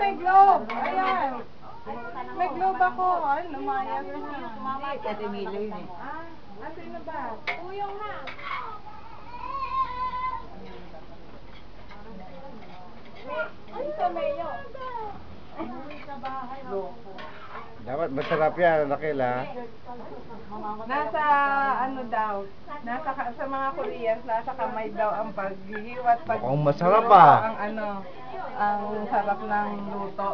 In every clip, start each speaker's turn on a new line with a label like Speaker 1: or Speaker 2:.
Speaker 1: may globe. Ayan. May globe ako. Ay, lumayas na.
Speaker 2: Hindi, kasi Milo yun eh.
Speaker 1: Sino ba?
Speaker 3: Uyong na.
Speaker 1: Ay, sa Mayo.
Speaker 4: Dapat masarap yan, Raquel, ha?
Speaker 1: Nasa ano daw, sa mga Koreans, nasa kamay daw ang paghihiwat pag
Speaker 4: Mukhang masarap, ah.
Speaker 1: ang ano, ang sarap ng luto.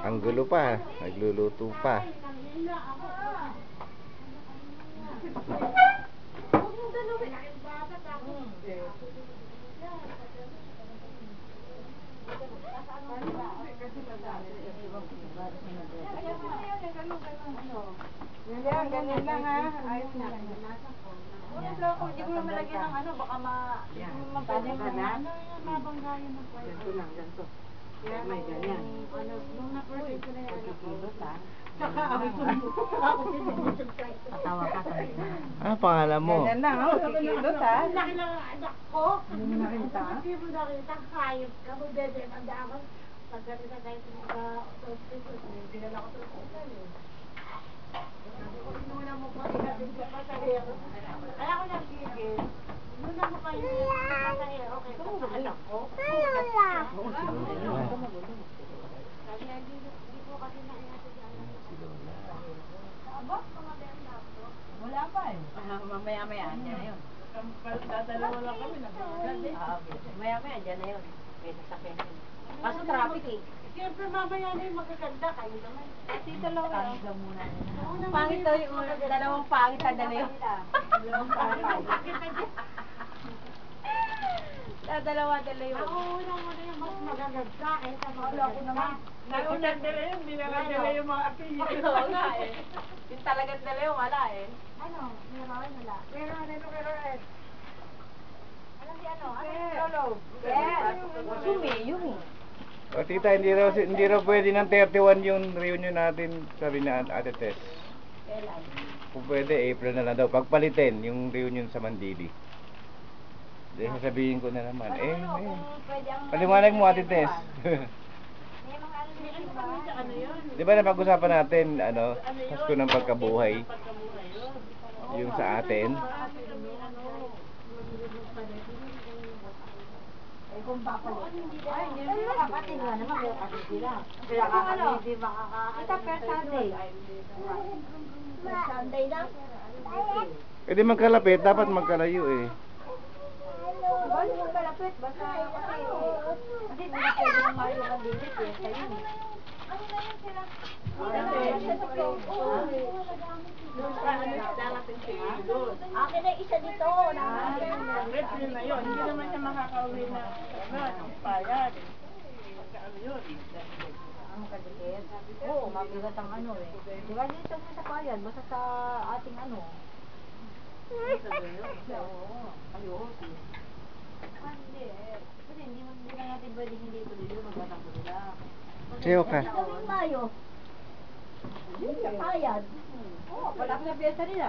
Speaker 4: Ang gulo pa, nagluluto pa.
Speaker 1: Yan, ganyan lang ha. Ayos na.
Speaker 3: Hindi ko naman lagyan ng ano, baka mapwede ka na. Mabanggayan ng pwede.
Speaker 2: Ganito lang, ganito. May ganyan.
Speaker 3: Nung na-perfect ko na yan.
Speaker 2: Kikilot, ha?
Speaker 3: Matawa ka sa
Speaker 4: Ano pangalan mo?
Speaker 1: Ganyan lang, oh, kikilot ha.
Speaker 3: Laki ng anak ko.
Speaker 1: Hindi mo nakita?
Speaker 3: Hindi mo nakita, hayop ka. Magbebe, mandaman. Pagkati na tayo sa hospital, dinala ko sa hospital eh. Sabi ko, inuna mo pa, inatin sa pasahero. Kaya ako nagigil. Inuna mo pa yung pasahero. Okay, sa anak ko. Sabi nga, hindi ko kasi nainatid sa anak ko. Abot, kumabenda ako.
Speaker 2: Wala pa eh. Mamaya-maya, andyan na yun.
Speaker 1: Dadalawa lang kami,
Speaker 2: Mamaya-maya, andyan na yun. May sasakyan yun. Kaso traffic eh.
Speaker 3: Siyempre mamaya na yung magaganda kayo naman.
Speaker 1: Kasi dalawa.
Speaker 2: Pangit muna.
Speaker 3: Pangit daw yung
Speaker 2: dalawang pangit na dala yun.
Speaker 3: Dalawang pangit.
Speaker 2: Dalawa dala yun.
Speaker 3: Nauna mo na yung mas magaganda kaysa magaganda.
Speaker 1: Naunang dala yun, hindi na dala yung mga apelido.
Speaker 2: Oo nga eh. Yung talagang dala yun, wala eh.
Speaker 3: Ano? Meron wala.
Speaker 1: Meron, meron.
Speaker 3: Ano si ano? Ano
Speaker 1: Yes.
Speaker 3: si Lolo?
Speaker 2: Yes. Yumi, yumi.
Speaker 4: O tita, hindi raw pwede ng 31 yung reunion natin, sabi na Ate Tess.
Speaker 2: Kailan?
Speaker 4: Kung pwede, April na lang daw. Pagpalitin yung reunion sa Mandili. Dahil sasabihin ko na naman. Paliwanag mo Ate Tess.
Speaker 3: May mga ano din ba?
Speaker 1: Ano yun?
Speaker 4: Di ba napag-usapan natin, Pasko ng pagkabuhay? Yung sa atin.
Speaker 3: Kung papalit. Ay, hindi mo kapatid nga naman. Kapatid sila. Kaya kami hindi makakaano. Ito per Sunday. Per Sunday lang.
Speaker 4: E di magkalapit, dapat magkalayo eh.
Speaker 3: Bali mo kalapit. Basta kasi hindi na pwede ng Mario Mandilit eh. Kayo eh. Ano na yun sila? Akin na isa dito.
Speaker 1: April na yun, hindi naman siya makakauwi na payag. Ano yun?
Speaker 3: Ang kadikit? Oo, mabigat ang ano eh. Di ba dito mo sa payag? Basta sa ating ano. Oo. Ayos. Hindi eh. Kasi hindi na natin pwedeng hindi ito dito. Magbatang ko nila.
Speaker 4: Sayo ka.
Speaker 3: Gawing Mayo. Hindi sa payag. Oo, wala ka na piyesta nila.